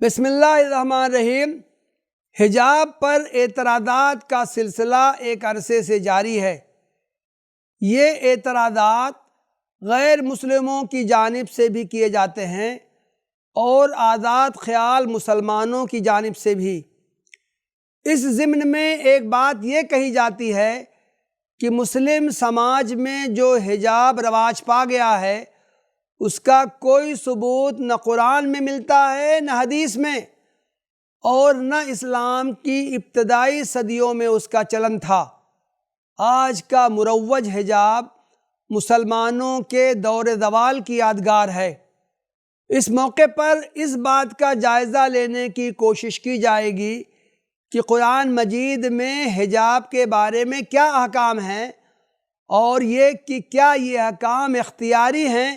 بسم اللہ الرحمن الرحیم۔ حجاب پر اعتراضات کا سلسلہ ایک عرصے سے جاری ہے۔ یہ اعتراضات غیر مسلموں کی جانب سے بھی کیے جاتے ہیں اور آزاد خیال مسلمانوں کی جانب سے بھی۔ اس ضمن میں ایک بات یہ کہی جاتی ہے کہ مسلم سماج میں جو حجاب رواج پا گیا ہے اس کا کوئی ثبوت نہ قرآن میں ملتا ہے نہ حدیث میں، اور نہ اسلام کی ابتدائی صدیوں میں اس کا چلن تھا۔ آج کا مروج حجاب مسلمانوں کے دور زوال کی یادگار ہے۔ اس موقع پر اس بات کا جائزہ لینے کی کوشش کی جائے گی کہ قرآن مجید میں حجاب کے بارے میں کیا احکام ہیں، اور یہ کہ کیا یہ احکام اختیاری ہیں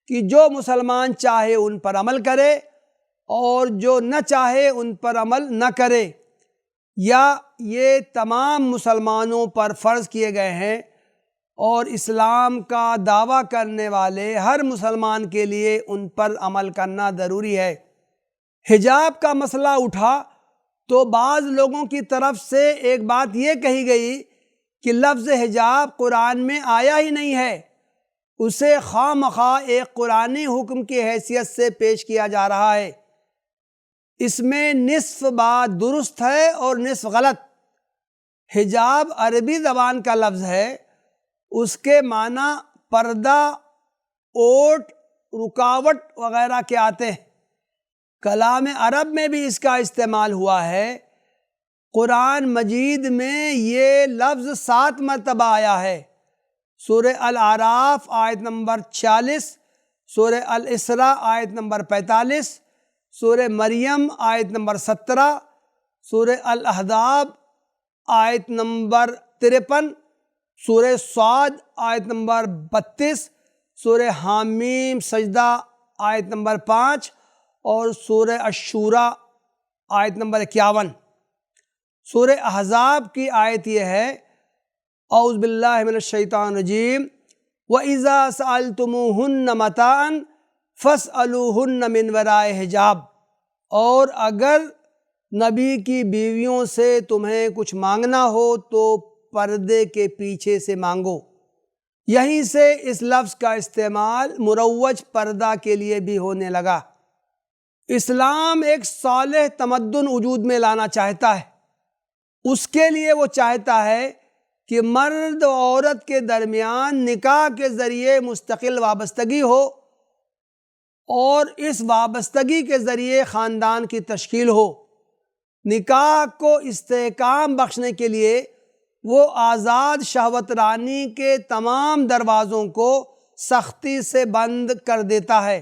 کہ جو مسلمان چاہے ان پر عمل کرے اور جو نہ چاہے ان پر عمل نہ کرے، یا یہ تمام مسلمانوں پر فرض کیے گئے ہیں اور اسلام کا دعویٰ کرنے والے ہر مسلمان کے لیے ان پر عمل کرنا ضروری ہے۔ حجاب کا مسئلہ اٹھا تو بعض لوگوں کی طرف سے ایک بات یہ کہی گئی کہ لفظ حجاب قرآن میں آیا ہی نہیں ہے، اسے خواہ مخواہ ایک قرآنی حکم کی حیثیت سے پیش کیا جا رہا ہے۔ اس میں نصف بات درست ہے اور نصف غلط۔ حجاب عربی زبان کا لفظ ہے، اس کے معنی پردہ، اوٹ، رکاوٹ وغیرہ کے آتے ہیں۔ کلام عرب میں بھی اس کا استعمال ہوا ہے۔ قرآن مجید میں یہ لفظ 7 مرتبہ آیا ہے۔ سورہ الاعراف آیت نمبر 46، سورہ الاسراء آیت نمبر 45، سورہ مریم آیت نمبر 17، سورہ الاحزاب آیت نمبر 53، سورہ صاد آیت نمبر 32، سورہ حامیم سجدہ آیت نمبر 5 اور سورہ الشورى آیت نمبر 51۔ سورہ احزاب کی آیت یہ ہے، اعوذ باللہ من الشیطان الرجیم، وَإِذَا سَأَلْتُمُوهُنَّ مَتَاعًا فَاسْأَلُوهُنَّ مِنْ وَرَاءِ حجاب، اور اگر نبی کی بیویوں سے تمہیں کچھ مانگنا ہو تو پردے کے پیچھے سے مانگو۔ یہیں سے اس لفظ کا استعمال مروج پردہ کے لیے بھی ہونے لگا۔ اسلام ایک صالح تمدن وجود میں لانا چاہتا ہے۔ اس کے لیے وہ چاہتا ہے کہ مرد و عورت کے درمیان نکاح کے ذریعے مستقل وابستگی ہو، اور اس وابستگی کے ذریعے خاندان کی تشکیل ہو۔ نکاح کو استحکام بخشنے کے لیے وہ آزاد شہوت رانی کے تمام دروازوں کو سختی سے بند کر دیتا ہے۔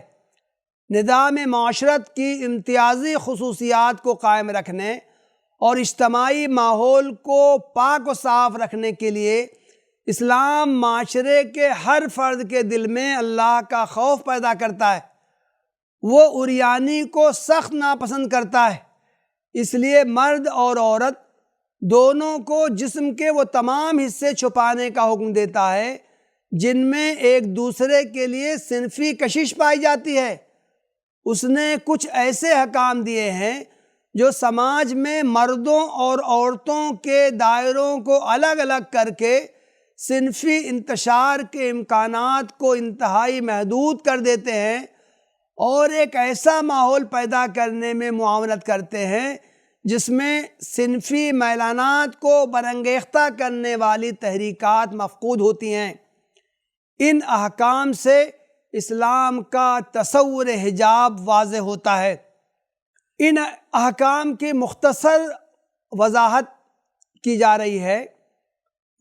نظام معاشرت کی امتیازی خصوصیات کو قائم رکھنے اور اجتماعی ماحول کو پاک و صاف رکھنے کے لیے اسلام معاشرے کے ہر فرد کے دل میں اللہ کا خوف پیدا کرتا ہے۔ وہ عریانی کو سخت ناپسند کرتا ہے، اس لیے مرد اور عورت دونوں کو جسم کے وہ تمام حصے چھپانے کا حکم دیتا ہے جن میں ایک دوسرے کے لیے صنفی کشش پائی جاتی ہے۔ اس نے کچھ ایسے حکام دیے ہیں جو سماج میں مردوں اور عورتوں کے دائروں کو الگ الگ کر کے صنفی انتشار کے امکانات کو انتہائی محدود کر دیتے ہیں، اور ایک ایسا ماحول پیدا کرنے میں معاونت کرتے ہیں جس میں صنفی میلانات کو برانگیختہ کرنے والی تحریکات مفقود ہوتی ہیں۔ ان احکام سے اسلام کا تصور حجاب واضح ہوتا ہے۔ ان احکام کی مختصر وضاحت کی جا رہی ہے۔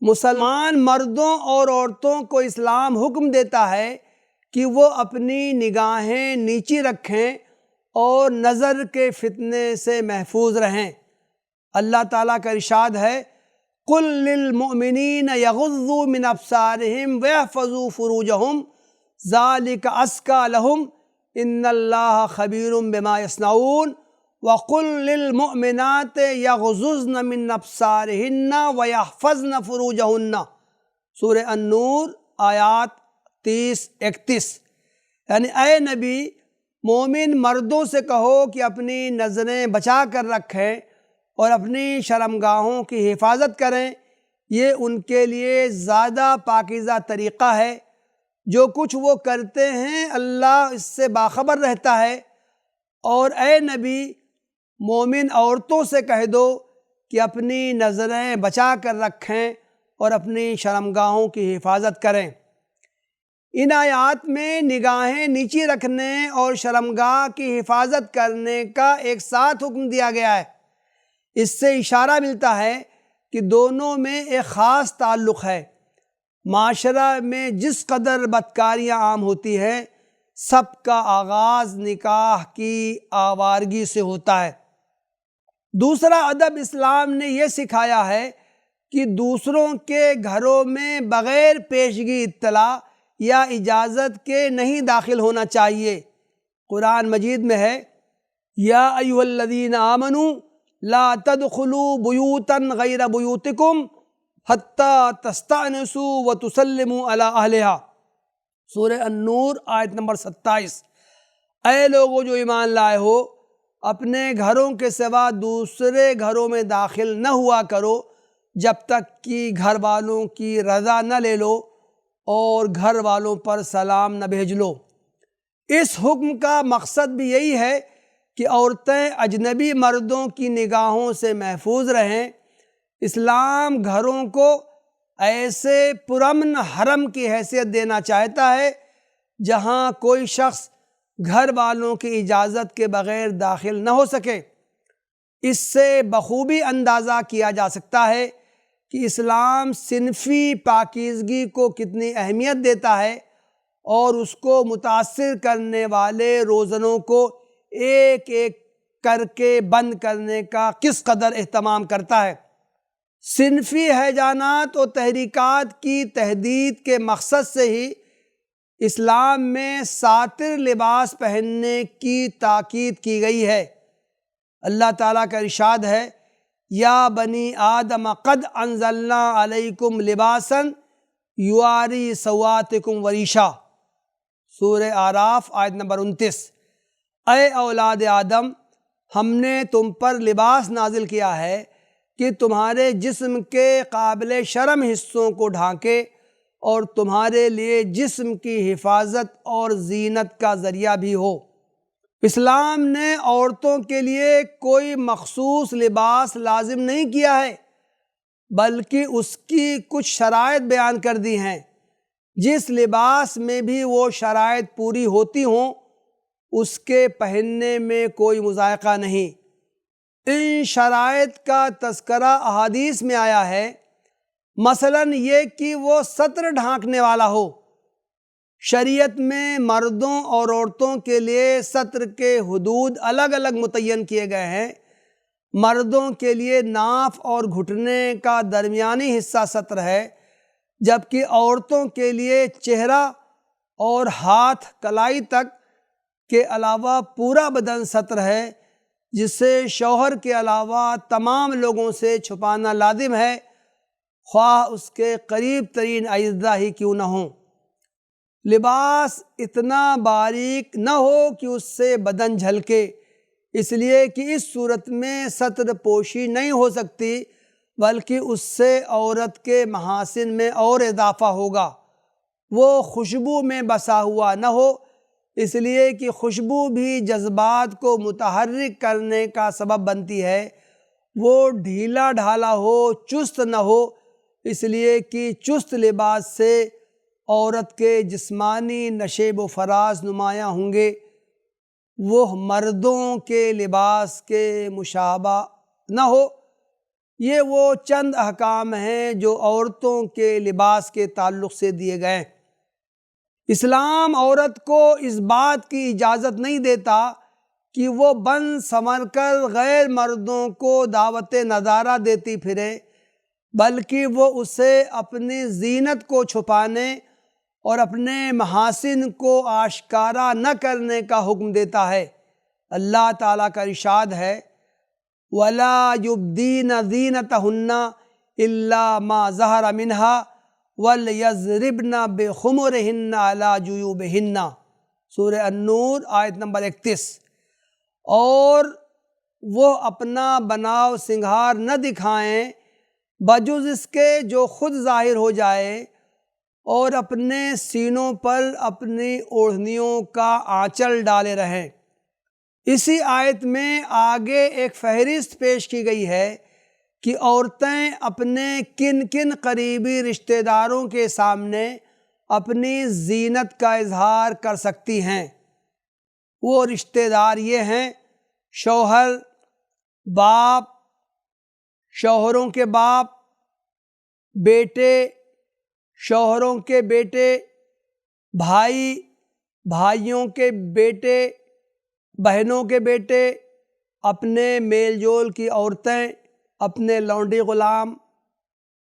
مسلمان مردوں اور عورتوں کو اسلام حکم دیتا ہے کہ وہ اپنی نگاہیں نیچی رکھیں اور نظر کے فتنے سے محفوظ رہیں۔ اللہ تعالیٰ کا ارشاد ہے، قُل لِّلْمُؤْمِنِينَ يَغُضُّوا مِنْ أَبْصَارِهِمْ وَيَحْفَظُوا فُرُوجَهُمْ ذَلِكَ أَزْكَىٰ لَهُمْ إِنَّ اللَّهَ خَبِيرٌ بِمَا يَصْنَعُونَ وَقُل لِّلْمُؤْمِنَاتِ يَغْضُضْنَ مِنْ أَبْصَارِهِنَّ وَيَحْفَظْنَ فُرُوجَهُنَّ، سورہ النور آیات 30-31۔ یعنی اے نبی، مومن مردوں سے کہو کہ اپنی نظریں بچا کر رکھیں اور اپنی شرمگاہوں کی حفاظت کریں، یہ ان کے لیے زیادہ پاکیزہ طریقہ ہے۔ جو کچھ وہ کرتے ہیں اللہ اس سے باخبر رہتا ہے۔ اور اے نبی، مومن عورتوں سے کہہ دو کہ اپنی نظریں بچا کر رکھیں اور اپنی شرمگاہوں کی حفاظت کریں۔ ان آیات میں نگاہیں نیچی رکھنے اور شرمگاہ کی حفاظت کرنے کا ایک ساتھ حکم دیا گیا ہے۔ اس سے اشارہ ملتا ہے کہ دونوں میں ایک خاص تعلق ہے۔ معاشرہ میں جس قدر بدکاریاں عام ہوتی ہیں، سب کا آغاز نکاح کی آوارگی سے ہوتا ہے۔ دوسرا ادب اسلام نے یہ سکھایا ہے کہ دوسروں کے گھروں میں بغیر پیشگی اطلاع یا اجازت کے نہیں داخل ہونا چاہیے۔ قرآن مجید میں ہے، یا ایھا الذین آمنوا لا تدخلوا بیوتا غیر بیوتکم حتی تستأنسوا وتسلموا علی اہلہا۔ سورہ النور آیت نمبر 27۔ اے لوگو جو ایمان لائے ہو، اپنے گھروں کے سوا دوسرے گھروں میں داخل نہ ہوا کرو جب تک کہ گھر والوں کی رضا نہ لے لو اور گھر والوں پر سلام نہ بھیج لو۔ اس حکم کا مقصد بھی یہی ہے کہ عورتیں اجنبی مردوں کی نگاہوں سے محفوظ رہیں۔ اسلام گھروں کو ایسے پرامن حرم کی حیثیت دینا چاہتا ہے جہاں کوئی شخص گھر والوں کی اجازت کے بغیر داخل نہ ہو سکے۔ اس سے بخوبی اندازہ کیا جا سکتا ہے کہ اسلام صنفی پاکیزگی کو کتنی اہمیت دیتا ہے اور اس کو متاثر کرنے والے روزنوں کو ایک ایک کر کے بند کرنے کا کس قدر اہتمام کرتا ہے۔ صنفی ہیجانات و تحریکات کی تحدید کے مقصد سے ہی اسلام میں ساتر لباس پہننے کی تاکید کی گئی ہے۔ اللہ تعالیٰ کا ارشاد ہے، یا بنی آدم قد انزلنا علیکم لباسا یواری سوآتکم وریشا۔ سورہ اعراف آیت نمبر 29۔ اے اولاد آدم، ہم نے تم پر لباس نازل کیا ہے کہ تمہارے جسم کے قابل شرم حصوں کو ڈھانکے اور تمہارے لیے جسم کی حفاظت اور زینت کا ذریعہ بھی ہو۔ اسلام نے عورتوں کے لیے کوئی مخصوص لباس لازم نہیں کیا ہے، بلکہ اس کی کچھ شرائط بیان کر دی ہیں۔ جس لباس میں بھی وہ شرائط پوری ہوتی ہوں، اس کے پہننے میں کوئی مضائقہ نہیں۔ ان شرائط کا تذکرہ احادیث میں آیا ہے، مثلاً یہ کہ وہ ستر ڈھانکنے والا ہو۔ شریعت میں مردوں اور عورتوں کے لیے ستر کے حدود الگ الگ متعین کیے گئے ہیں۔ مردوں کے لیے ناف اور گھٹنے کا درمیانی حصہ ستر ہے، جبکہ عورتوں کے لیے چہرہ اور ہاتھ کلائی تک کے علاوہ پورا بدن ستر ہے، جسے شوہر کے علاوہ تمام لوگوں سے چھپانا لازم ہے، خواہ اس کے قریب ترین اعزہ ہی کیوں نہ ہوں۔ لباس اتنا باریک نہ ہو کہ اس سے بدن جھلکے، اس لیے کہ اس صورت میں ستر پوشی نہیں ہو سکتی، بلکہ اس سے عورت کے محاسن میں اور اضافہ ہوگا۔ وہ خوشبو میں بسا ہوا نہ ہو، اس لیے کہ خوشبو بھی جذبات کو متحرک کرنے کا سبب بنتی ہے۔ وہ ڈھیلا ڈھالا ہو، چست نہ ہو، اس لیے کہ چست لباس سے عورت کے جسمانی نشیب و فراز نمایاں ہوں گے۔ وہ مردوں کے لباس کے مشابہ نہ ہو۔ یہ وہ چند احکام ہیں جو عورتوں کے لباس کے تعلق سے دیے گئے۔ اسلام عورت کو اس بات کی اجازت نہیں دیتا کہ وہ بن سنور کر غیر مردوں کو دعوت نظارہ دیتی پھرے، بلکہ وہ اسے اپنی زینت کو چھپانے اور اپنے محاسن کو آشکارا نہ کرنے کا حکم دیتا ہے۔ اللہ تعالیٰ کا ارشاد ہے، وَلَا يُبْدِينَ زِينَتَهُنَّ إِلَّا مَا ظَهَرَ مِنْهَا وَلْيَضْرِبْنَ بِخُمُرِهِنَّ عَلَى جُيُوبِهِنَّ۔ سورہ النور آیت نمبر 31۔ اور وہ اپنا بناؤ سنگھار نہ دکھائیں بجز اس کے جو خود ظاہر ہو جائے، اور اپنے سینوں پر اپنی اوڑھنیوں کا آنچل ڈالے رہیں۔ اسی آیت میں آگے ایک فہرست پیش کی گئی ہے کہ عورتیں اپنے کن کن قریبی رشتہ داروں کے سامنے اپنی زینت کا اظہار کر سکتی ہیں۔ وہ رشتہ دار یہ ہیں: شوہر، باپ، شوہروں کے باپ، بیٹے، شوہروں کے بیٹے، بھائی، بھائیوں کے بیٹے، بہنوں کے بیٹے، اپنے میل جول کی عورتیں، اپنے لونڈی غلام،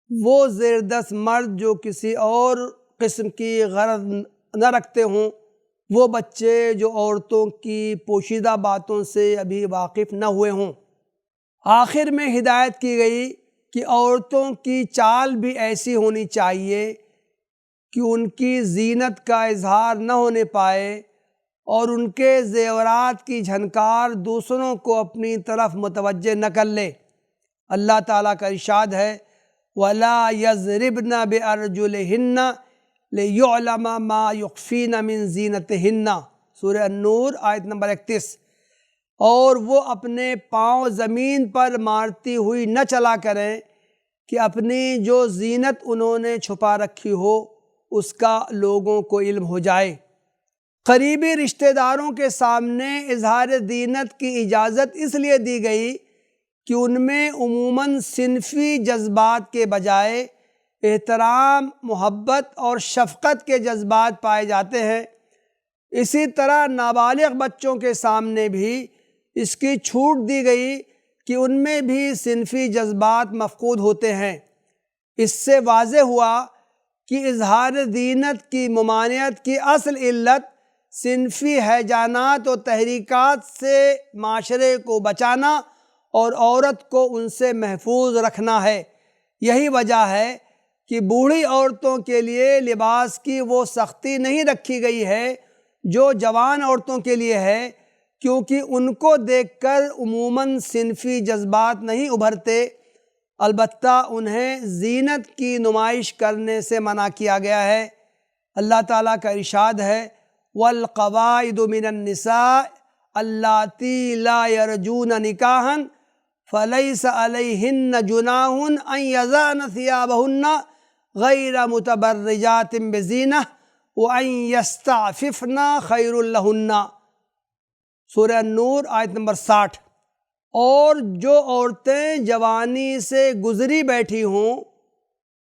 وہ زیر دست مرد جو کسی اور قسم کی غرض نہ رکھتے ہوں، وہ بچے جو عورتوں کی پوشیدہ باتوں سے ابھی واقف نہ ہوئے ہوں۔ آخر میں ہدایت کی گئی کہ عورتوں کی چال بھی ایسی ہونی چاہیے کہ ان کی زینت کا اظہار نہ ہونے پائے اور ان کے زیورات کی جھنکار دوسروں کو اپنی طرف متوجہ نہ کر لے۔ اللہ تعالیٰ کا ارشاد ہے: وَلَا يَضْرِبْنَ بِأَرْجُلِهِنَّ لِيُعْلَمَ مَا يُخْفِينَ مِن زِينَتِهِنَّ، سورہ النور آیت نمبر 31۔ اور وہ اپنے پاؤں زمین پر مارتی ہوئی نہ چلا کریں کہ اپنی جو زینت انہوں نے چھپا رکھی ہو اس کا لوگوں کو علم ہو جائے۔ قریبی رشتہ داروں کے سامنے اظہار زینت کی اجازت اس لیے دی گئی کہ ان میں عموماً صنفی جذبات کے بجائے احترام، محبت اور شفقت کے جذبات پائے جاتے ہیں۔ اسی طرح نابالغ بچوں کے سامنے بھی اس کی چھوٹ دی گئی کہ ان میں بھی صنفی جذبات مفقود ہوتے ہیں۔ اس سے واضح ہوا کہ اظہار زینت کی ممانعت کی اصل علت صنفی ہیجانات و تحریکات سے معاشرے کو بچانا اور عورت کو ان سے محفوظ رکھنا ہے۔ یہی وجہ ہے کہ بوڑھی عورتوں کے لیے لباس کی وہ سختی نہیں رکھی گئی ہے جو جوان عورتوں کے لیے ہے، کیونکہ ان کو دیکھ کر عموماً صنفی جذبات نہیں ابھرتے، البتہ انہیں زینت کی نمائش کرنے سے منع کیا گیا ہے۔ اللہ تعالیٰ کا ارشاد ہے: وَالْقَوَاعِدُ مِنَ النِّسَاءِ اللَّاتِي لَا يَرْجُونَ نِكَاحًا فَلَيْسَ عَلَيْهِنَّ جُنَاحٌ أَن يَضَعْنَ ثِيَابَهُنَّ غَيْرَ مُتَبَرِّجَاتٍ بِزِينَةٍ وَأَن يَسْتَعْفِفْنَ خَيْرٌ لَهُنَّ، سورہ النور آیت نمبر 60۔ اور جو عورتیں جوانی سے گزری بیٹھی ہوں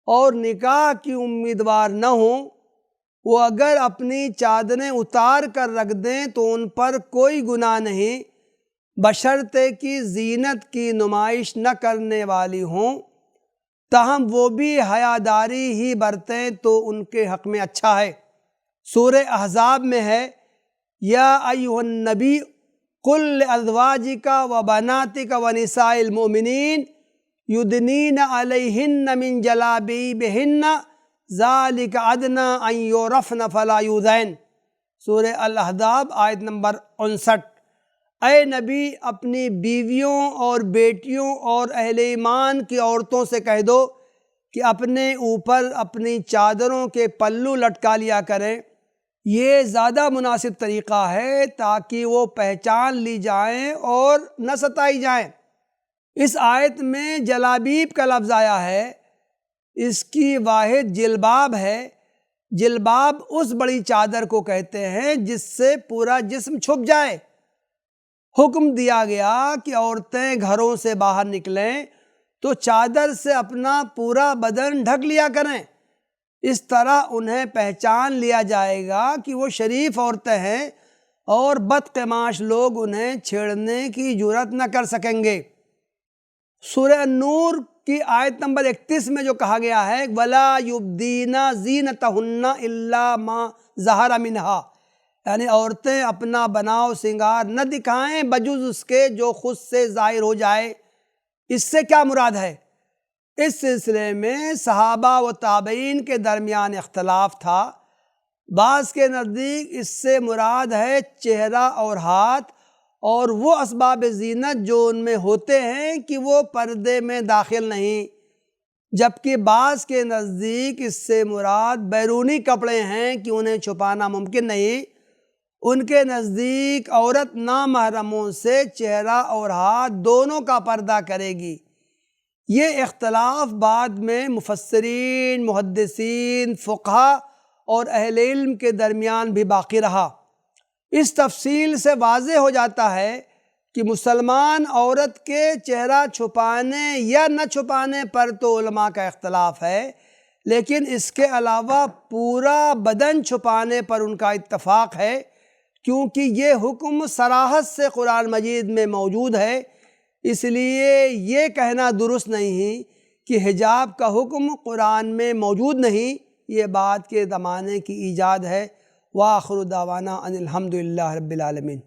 اور نکاح کی امیدوار نہ ہوں، وہ اگر اپنی چادریں اتار کر رکھ دیں تو ان پر کوئی گناہ نہیں، بشرطے کہ زینت کی نمائش نہ کرنے والی ہوں، تاہم وہ بھی حیاداری ہی برتیں تو ان کے حق میں اچھا ہے۔ سورہ احزاب میں ہے: یا ایھا النبی قل لازواجک وبناتک ونساء المؤمنین یدنین علیہن من جلابیبہن ذالک ادنی ان یعرفن فلا یؤذین، سورہ الاحزاب آیت نمبر 59۔ اے نبی، اپنی بیویوں اور بیٹیوں اور اہل ایمان کی عورتوں سے کہہ دو کہ اپنے اوپر اپنی چادروں کے پلو لٹکا لیا کریں، یہ زیادہ مناسب طریقہ ہے تاکہ وہ پہچان لی جائیں اور نہ ستائی جائیں۔ اس آیت میں جلابیب کا لفظ آیا ہے، اس کی واحد جلباب ہے۔ جلباب اس بڑی چادر کو کہتے ہیں جس سے پورا جسم چھپ جائے۔ حکم دیا گیا کہ عورتیں گھروں سے باہر نکلیں تو چادر سے اپنا پورا بدن ڈھک لیا کریں، اس طرح انہیں پہچان لیا جائے گا کہ وہ شریف عورتیں ہیں اور بدقماش لوگ انہیں چھیڑنے کی جرات نہ کر سکیں گے۔ سورہ النور کی آیت نمبر 31 میں جو کہا گیا ہے وَلَا يُبْدِينَ زِينَتَهُنَّ إِلَّا مَا ظَهَرَ مِنْهَا، یعنی عورتیں اپنا بناؤ سنگار نہ دکھائیں بجز اس کے جو خود سے ظاہر ہو جائے۔ اس سے کیا مراد ہے؟ اس سلسلے میں صحابہ و تابعین کے درمیان اختلاف تھا۔ بعض کے نزدیک اس سے مراد ہے چہرہ اور ہاتھ اور وہ اسباب زینت جو ان میں ہوتے ہیں کہ وہ پردے میں داخل نہیں، جبکہ بعض کے نزدیک اس سے مراد بیرونی کپڑے ہیں کہ انہیں چھپانا ممکن نہیں۔ ان کے نزدیک عورت نامحرموں سے چہرہ اور ہاتھ دونوں کا پردہ کرے گی۔ یہ اختلاف بعد میں مفسرین، محدثین، فقہا اور اہل علم کے درمیان بھی باقی رہا۔ اس تفصیل سے واضح ہو جاتا ہے کہ مسلمان عورت کے چہرہ چھپانے یا نہ چھپانے پر تو علماء کا اختلاف ہے، لیکن اس کے علاوہ پورا بدن چھپانے پر ان کا اتفاق ہے، کیونکہ یہ حکم صراحت سے قرآن مجید میں موجود ہے۔ اس لیے یہ کہنا درست نہیں کہ حجاب کا حکم قرآن میں موجود نہیں، یہ بعد کے زمانے کی ایجاد ہے۔ وآخر دعوانا ان الحمد للہ رب العالمین۔